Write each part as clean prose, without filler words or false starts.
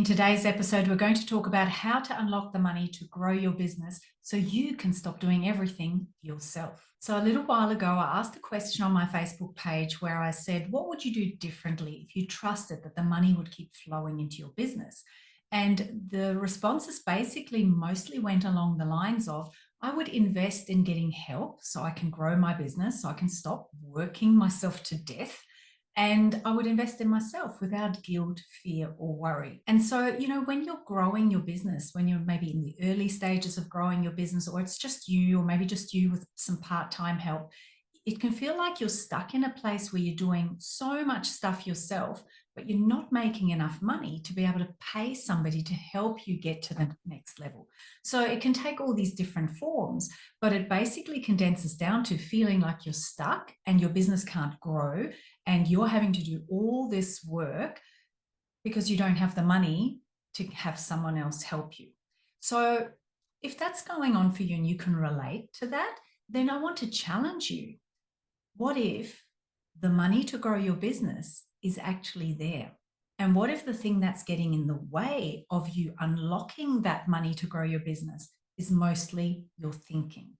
In today's episode, we're going to talk about how to unlock the money to grow your business so you can stop doing everything yourself. So, a little while ago, I asked a question on my Facebook page where I said, what would you do differently if you trusted that the money would keep flowing into your business? And the responses basically mostly went along the lines of, I would invest in getting help so I can grow my business, so I can stop working myself to death, and I would invest in myself without guilt, fear, or worry. And so, when you're growing your business, when you're maybe in the early stages of growing your business, or it's just you, or maybe just you with some part time help, it can feel like you're stuck in a place where you're doing so much stuff yourself, but you're not making enough money to be able to pay somebody to help you get to the next level. So it can take all these different forms, but it basically condenses down to feeling like you're stuck and your business can't grow and you're having to do all this work because you don't have the money to have someone else help you. So if that's going on for you and you can relate to that, then I want to challenge you. What if the money to grow your business is actually there? And what if the thing that's getting in the way of you unlocking that money to grow your business is mostly your thinking?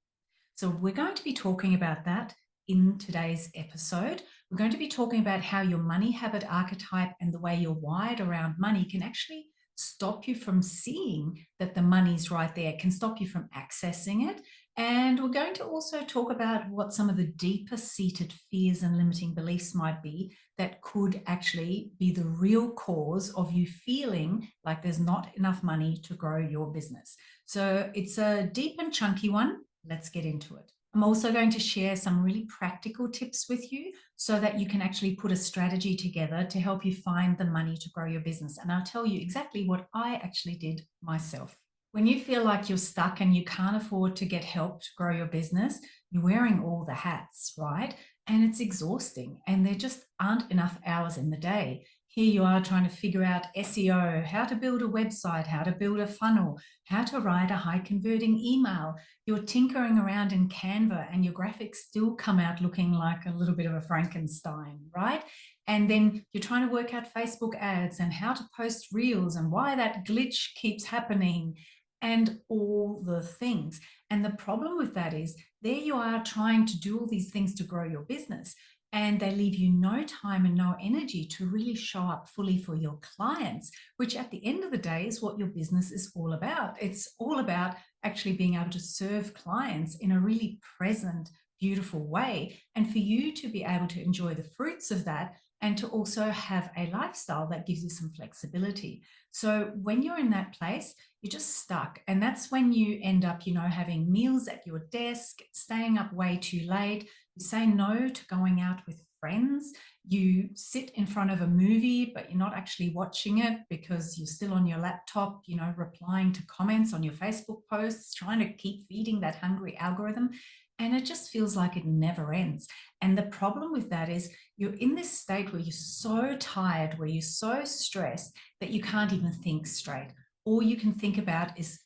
So we're going to be talking about that in today's episode. We're going to be talking about how your money habit archetype and the way you're wired around money can actually stop you from seeing that the money's right there, can stop you from accessing it. And we're going to also talk about what some of the deeper seated fears and limiting beliefs might be that could actually be the real cause of you feeling like there's not enough money to grow your business. So it's a deep and chunky one. Let's get into it. I'm also going to share some really practical tips with you so that you can actually put a strategy together to help you find the money to grow your business. And I'll tell you exactly what I actually did myself. When you feel like you're stuck and you can't afford to get help to grow your business, you're wearing all the hats, right? And it's exhausting and there just aren't enough hours in the day. Here you are trying to figure out SEO, how to build a website, how to build a funnel, how to write a high converting email. You're tinkering around in Canva and your graphics still come out looking like a little bit of a Frankenstein, right? And then you're trying to work out Facebook ads and how to post reels and why that glitch keeps happening and all the things. And the problem with that is there you are trying to do all these things to grow your business, and they leave you no time and no energy to really show up fully for your clients, which at the end of the day is what your business is all about. It's all about actually being able to serve clients in a really present, beautiful way, and for you to be able to enjoy the fruits of that and to also have a lifestyle that gives you some flexibility. So when you're in that place, you're just stuck. And that's when you end up, having meals at your desk, staying up way too late. You say no to going out with friends. You sit in front of a movie, but you're not actually watching it because you're still on your laptop, replying to comments on your Facebook posts, trying to keep feeding that hungry algorithm. And it just feels like it never ends. And the problem with that is you're in this state where you're so tired, where you're so stressed that you can't even think straight. All you can think about is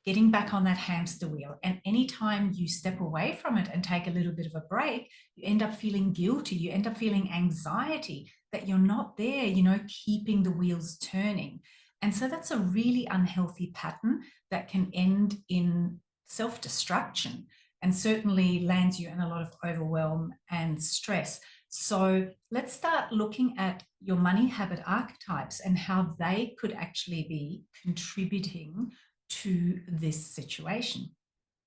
getting back on that hamster wheel. And anytime you step away from it and take a little bit of a break, you end up feeling guilty. You end up feeling anxiety that you're not there, keeping the wheels turning. And so that's a really unhealthy pattern that can end in self-destruction and certainly lands you in a lot of overwhelm and stress. So let's start looking at your money habit archetypes and how they could actually be contributing to this situation.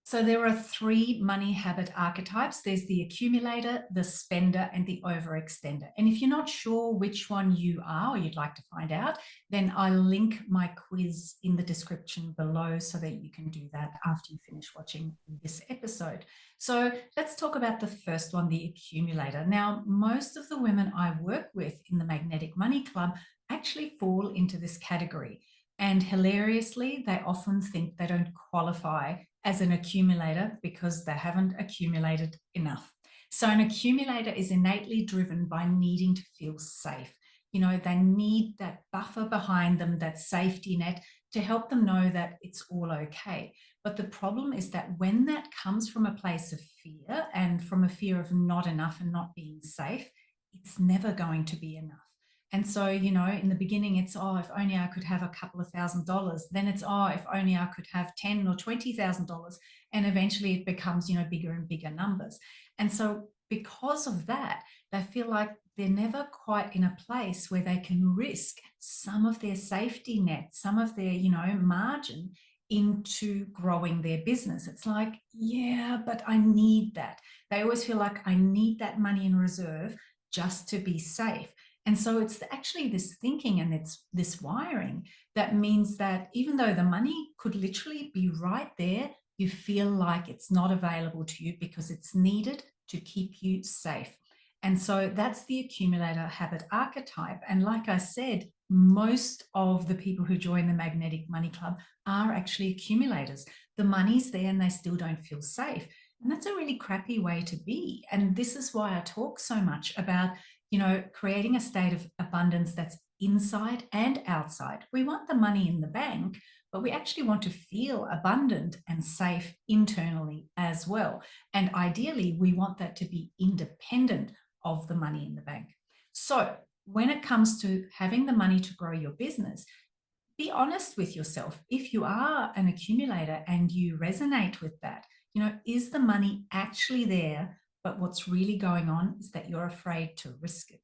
So there are three money habit archetypes. There's the accumulator, the spender, and the overextender. And if you're not sure which one you are or you'd like to find out, then I'll link my quiz in the description below so that you can do that after you finish watching this episode. So let's talk about the first one, the accumulator. Now, most of the women I work with in the Magnetic Money Club actually fall into this category. And hilariously, they often think they don't qualify as an accumulator because they haven't accumulated enough. So an accumulator is innately driven by needing to feel safe. They need that buffer behind them, that safety net to help them know that it's all okay. But the problem is that when that comes from a place of fear and from a fear of not enough and not being safe, it's never going to be enough. And so, in the beginning, it's, oh, if only I could have a couple of $1,000s. Then it's, oh, if only I could have 10 or $20,000. And eventually it becomes, bigger and bigger numbers. And so because of that, they feel like they're never quite in a place where they can risk some of their safety net, some of their, margin into growing their business. It's like, yeah, but I need that. They always feel like I need that money in reserve just to be safe. And so it's actually this thinking and it's this wiring that means that even though the money could literally be right there, you feel like it's not available to you because it's needed to keep you safe. And so that's the accumulator habit archetype. And like I said, most of the people who join the Magnetic Money Club are actually accumulators. The money's there and they still don't feel safe. And that's a really crappy way to be. And this is why I talk so much about, creating a state of abundance that's inside and outside. We want the money in the bank, but we actually want to feel abundant and safe internally as well. And ideally, we want that to be independent of the money in the bank. So when it comes to having the money to grow your business, be honest with yourself. If you are an accumulator and you resonate with that, is the money actually there? But what's really going on is that you're afraid to risk it.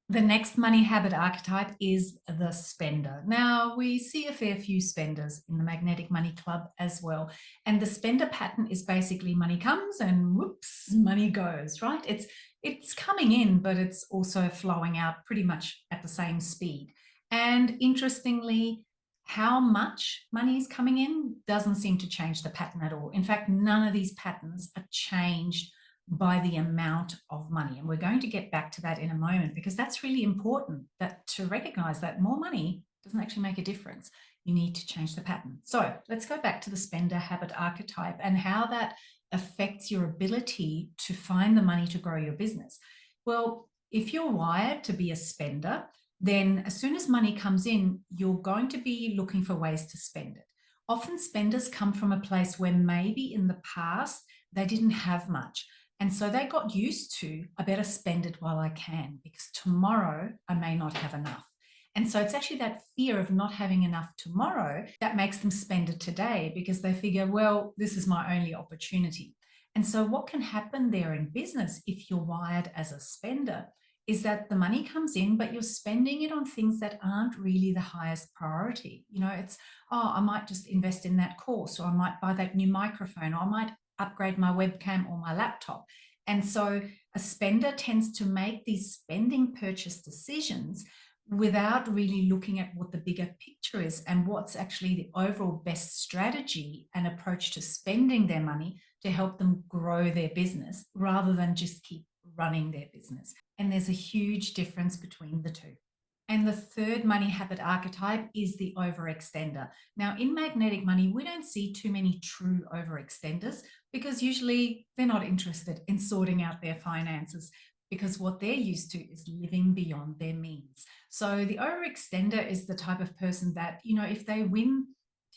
The next money habit archetype is the spender. Now, we see a fair few spenders in the Magnetic Money Club as well. And the spender pattern is basically money comes and whoops, money goes, right? It's coming in, but it's also flowing out pretty much at the same speed. And interestingly, how much money is coming in doesn't seem to change the pattern at all. In fact, none of these patterns are changed by the amount of money. And we're going to get back to that in a moment because that's really important, that to recognize that more money doesn't actually make a difference. You need to change the pattern. So let's go back to the spender habit archetype and how that affects your ability to find the money to grow your business. Well, if you're wired to be a spender, then as soon as money comes in, you're going to be looking for ways to spend it. Often spenders come from a place where maybe in the past they didn't have much. And so they got used to, I better spend it while I can because tomorrow I may not have enough. And so it's actually that fear of not having enough tomorrow that makes them spend it today because they figure, well, this is my only opportunity. And so what can happen there in business if you're wired as a spender is that the money comes in, but you're spending it on things that aren't really the highest priority. It's, oh, I might just invest in that course, or I might buy that new microphone, or I might upgrade my webcam or my laptop. And so a spender tends to make these spending purchase decisions without really looking at what the bigger picture is and what's actually the overall best strategy and approach to spending their money to help them grow their business rather than just keep running their business. And there's a huge difference between the two. And the third money habit archetype is the overextender. Now, in magnetic money, we don't see too many true overextenders because usually they're not interested in sorting out their finances because what they're used to is living beyond their means. So the overextender is the type of person that, if they win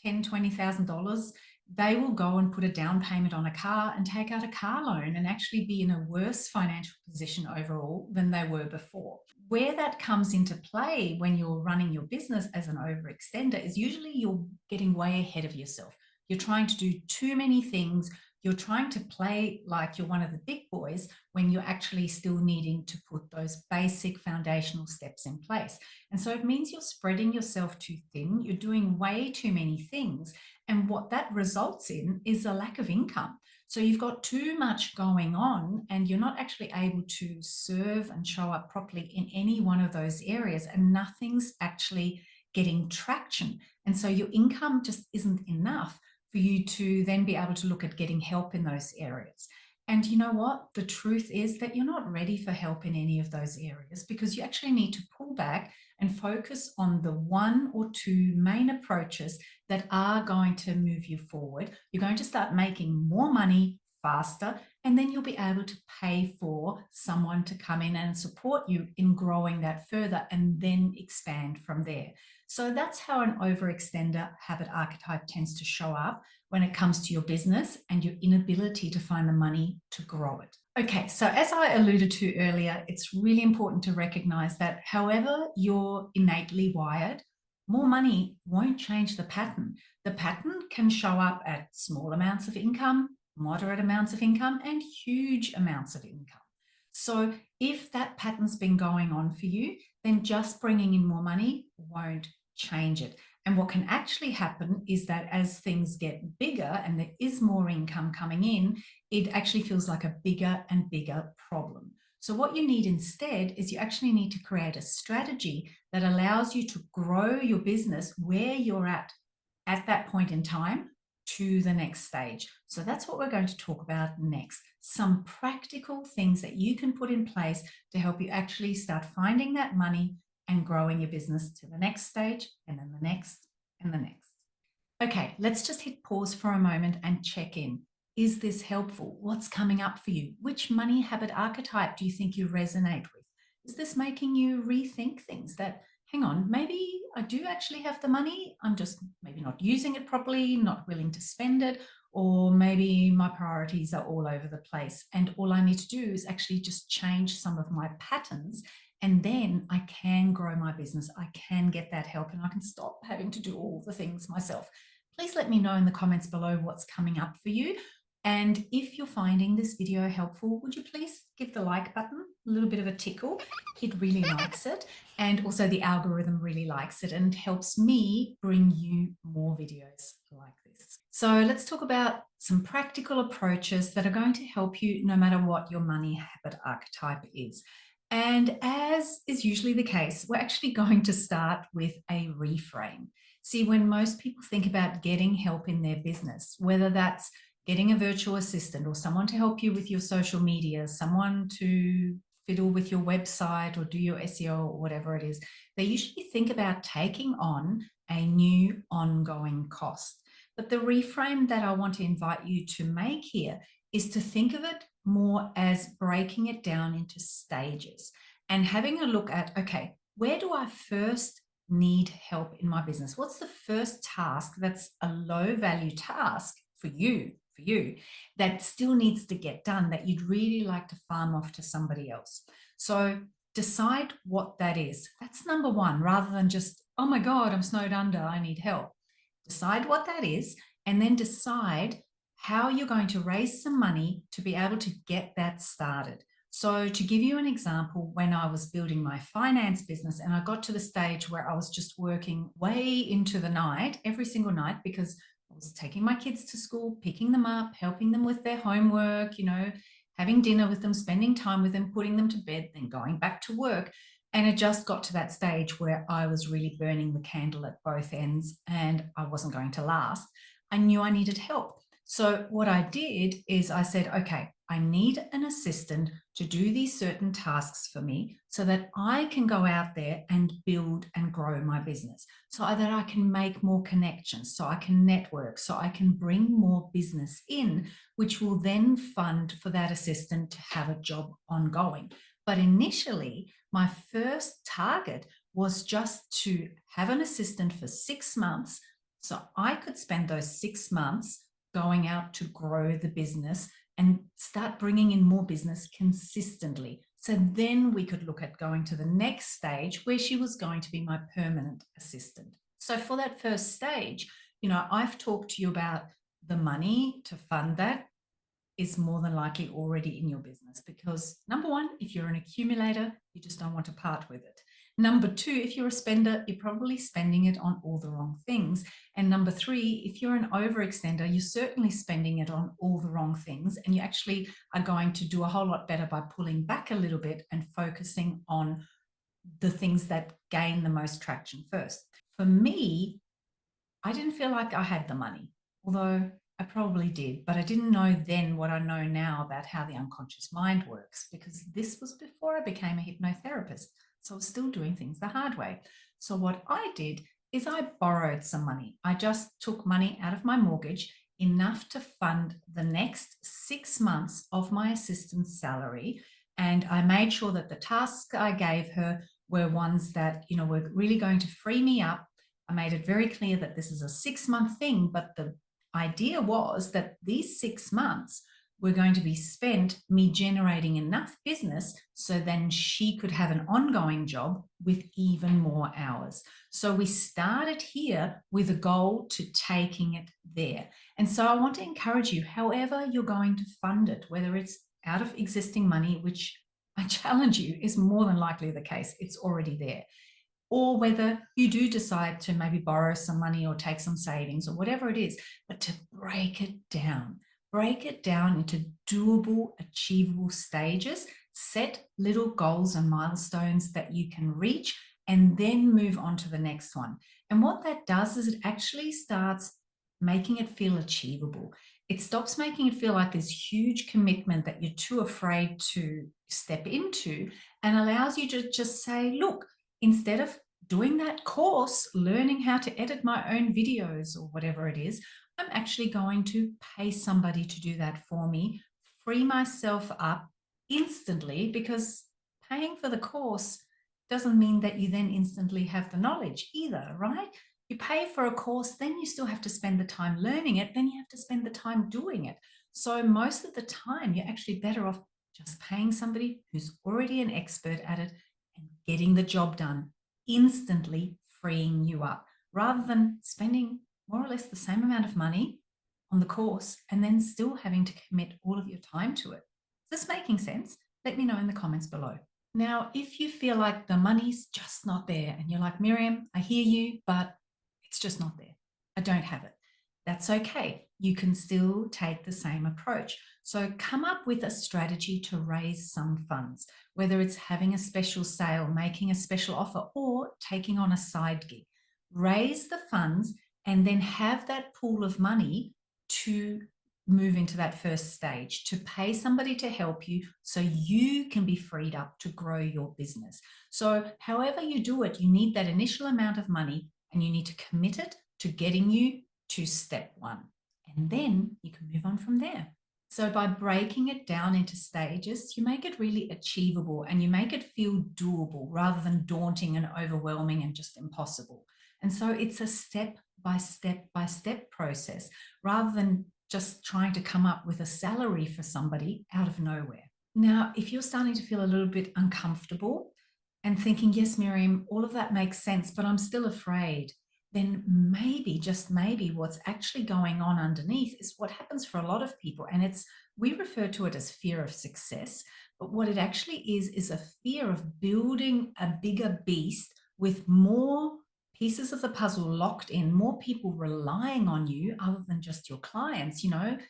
$10,000, $20,000, they will go and put a down payment on a car and take out a car loan and actually be in a worse financial position overall than they were before. Where that comes into play when you're running your business as an overextender is usually you're getting way ahead of yourself. You're trying to do too many things. You're trying to play like you're one of the big boys when you're actually still needing to put those basic foundational steps in place. And so it means you're spreading yourself too thin. You're doing way too many things. And what that results in is a lack of income. So you've got too much going on and you're not actually able to serve and show up properly in any one of those areas, and nothing's actually getting traction. And so your income just isn't enough for you to then be able to look at getting help in those areas. And you know what? The truth is that you're not ready for help in any of those areas because you actually need to pull back and focus on the one or two main approaches that are going to move you forward. You're going to start making more money faster, and then you'll be able to pay for someone to come in and support you in growing that further and then expand from there. So that's how an overextender habit archetype tends to show up when it comes to your business and your inability to find the money to grow it. Okay, so as I alluded to earlier, it's really important to recognize that however you're innately wired, more money won't change the pattern. The pattern can show up at small amounts of income, moderate amounts of income, and huge amounts of income. So if that pattern's been going on for you, then just bringing in more money won't change it. And what can actually happen is that as things get bigger and there is more income coming in, it actually feels like a bigger and bigger problem. So, what you need instead is you actually need to create a strategy that allows you to grow your business where you're at that point in time to the next stage. So, that's what we're going to talk about next. Some practical things that you can put in place to help you actually start finding that money and growing your business to the next stage and then the next and the next. Okay, let's just hit pause for a moment and check in. Is this helpful? What's coming up for you? Which money habit archetype do you think you resonate with? Is this making you rethink things that, hang on, maybe I do actually have the money, I'm just maybe not using it properly, not willing to spend it, or maybe my priorities are all over the place and all I need to do is actually just change some of my patterns and then I can grow my business. I can get that help and I can stop having to do all the things myself. Please let me know in the comments below what's coming up for you. And if you're finding this video helpful, would you please give the like button a little bit of a tickle? It really likes it. And also the algorithm really likes it and helps me bring you more videos like this. So let's talk about some practical approaches that are going to help you no matter what your money habit archetype is. And as is usually the case, we're actually going to start with a reframe. See, when most people think about getting help in their business, whether that's getting a virtual assistant or someone to help you with your social media, someone to fiddle with your website or do your SEO or whatever it is, they usually think about taking on a new ongoing cost. But the reframe that I want to invite you to make here is to think of it more as breaking it down into stages and having a look at, okay, where do I first need help in my business? What's the first task that's a low value task for you that still needs to get done that you'd really like to farm off to somebody else? So decide what that is. That's number one, rather than just, oh my God, I'm snowed under, I need help. Decide what that is and then decide how you're going to raise some money to be able to get that started. So, to give you an example, when I was building my finance business and I got to the stage where I was just working way into the night, every single night, because I was taking my kids to school, picking them up, helping them with their homework, having dinner with them, spending time with them, putting them to bed, then going back to work. And it just got to that stage where I was really burning the candle at both ends and I wasn't going to last. I knew I needed help. So what I did is I said, okay, I need an assistant to do these certain tasks for me so that I can go out there and build and grow my business, so that I can make more connections, so I can network, so I can bring more business in, which will then fund for that assistant to have a job ongoing. But initially, my first target was just to have an assistant for 6 months so I could spend those 6 months going out to grow the business and start bringing in more business consistently. So then we could look at going to the next stage where she was going to be my permanent assistant. So for that first stage, I've talked to you about the money to fund that is more than likely already in your business because number one, if you're an accumulator, you just don't want to part with it. Number two, if you're a spender, you're probably spending it on all the wrong things. And number three, if you're an overextender, you're certainly spending it on all the wrong things. And you actually are going to do a whole lot better by pulling back a little bit and focusing on the things that gain the most traction first. For me, I didn't feel like I had the money, although I probably did, but I didn't know then what I know now about how the unconscious mind works because this was before I became a hypnotherapist. So I was still doing things the hard way. So what I did is I borrowed some money. I just took money out of my mortgage, enough to fund the next 6 months of my assistant's salary. And I made sure that the tasks I gave her were ones that, were really going to free me up. I made it very clear that this is a 6-month thing, but the idea was that these 6 months were going to be spent me generating enough business so then she could have an ongoing job with even more hours. So we started here with a goal to taking it there. And so I want to encourage you, however you're going to fund it, whether it's out of existing money, which I challenge you is more than likely the case, it's already there, or whether you do decide to maybe borrow some money or take some savings or whatever it is, but to break it down. Break it down into doable, achievable stages, set little goals and milestones that you can reach, and then move on to the next one. And what that does is it actually starts making it feel achievable. It stops making it feel like this huge commitment that you're too afraid to step into, and allows you to just say, look, instead of doing that course, learning how to edit my own videos or whatever it is, I'm actually going to pay somebody to do that for me, free myself up instantly, because paying for the course doesn't mean that you then instantly have the knowledge either, right? You pay for a course, then you still have to spend the time learning it, then you have to spend the time doing it. So most of the time, you're actually better off just paying somebody who's already an expert at it and getting the job done, instantly freeing you up, rather than spending more or less the same amount of money on the course and then still having to commit all of your time to it. Is this making sense? Let me know in the comments below. Now, if you feel like the money's just not there and you're like, Miriam, I hear you, but it's just not there, I don't have it, that's okay. You can still take the same approach. So come up with a strategy to raise some funds, whether it's having a special sale, making a special offer, or taking on a side gig. Raise the funds and then have that pool of money to move into that first stage, to pay somebody to help you so you can be freed up to grow your business. So however you do it, you need that initial amount of money and you need to commit it to getting you to step one. And then you can move on from there. So by breaking it down into stages, you make it really achievable and you make it feel doable rather than daunting and overwhelming and just impossible. And so it's a step by step process rather than just trying to come up with a salary for somebody out of nowhere. Now, if you're starting to feel a little bit uncomfortable and thinking, yes, Miriam, all of that makes sense, but I'm still afraid, then maybe, just maybe, what's actually going on underneath is what happens for a lot of people. And we refer to it as fear of success, but what it actually is a fear of building a bigger beast with more pieces of the puzzle locked in, more people relying on you other than just your clients,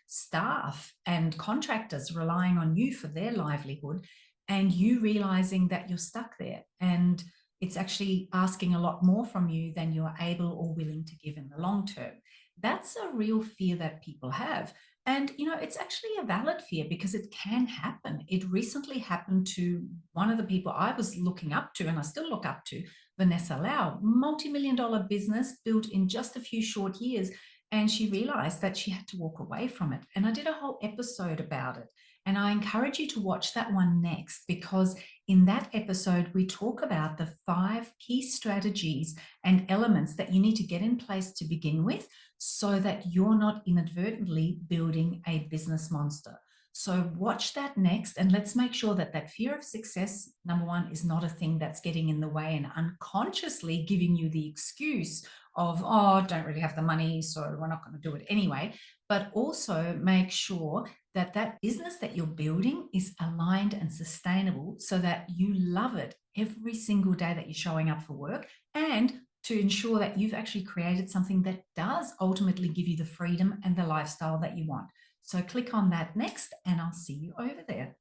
staff and contractors relying on you for their livelihood, and you realizing that you're stuck there and it's actually asking a lot more from you than you're able or willing to give in the long term. That's a real fear that people have. And, it's actually a valid fear because it can happen. It recently happened to one of the people I was looking up to, and I still look up to, Vanessa Lau, multi-million-dollar business built in just a few short years. And she realized that she had to walk away from it. And I did a whole episode about it. And I encourage you to watch that one next, because in that episode, we talk about the 5 key strategies and elements that you need to get in place to begin with so that you're not inadvertently building a business monster. So watch that next, and let's make sure that that fear of success, number one, is not a thing that's getting in the way and unconsciously giving you the excuse of, oh, don't really have the money, so we're not going to do it anyway. But also make sure that that business that you're building is aligned and sustainable so that you love it every single day that you're showing up for work, and to ensure that you've actually created something that does ultimately give you the freedom and the lifestyle that you want. So click on that next, and I'll see you over there.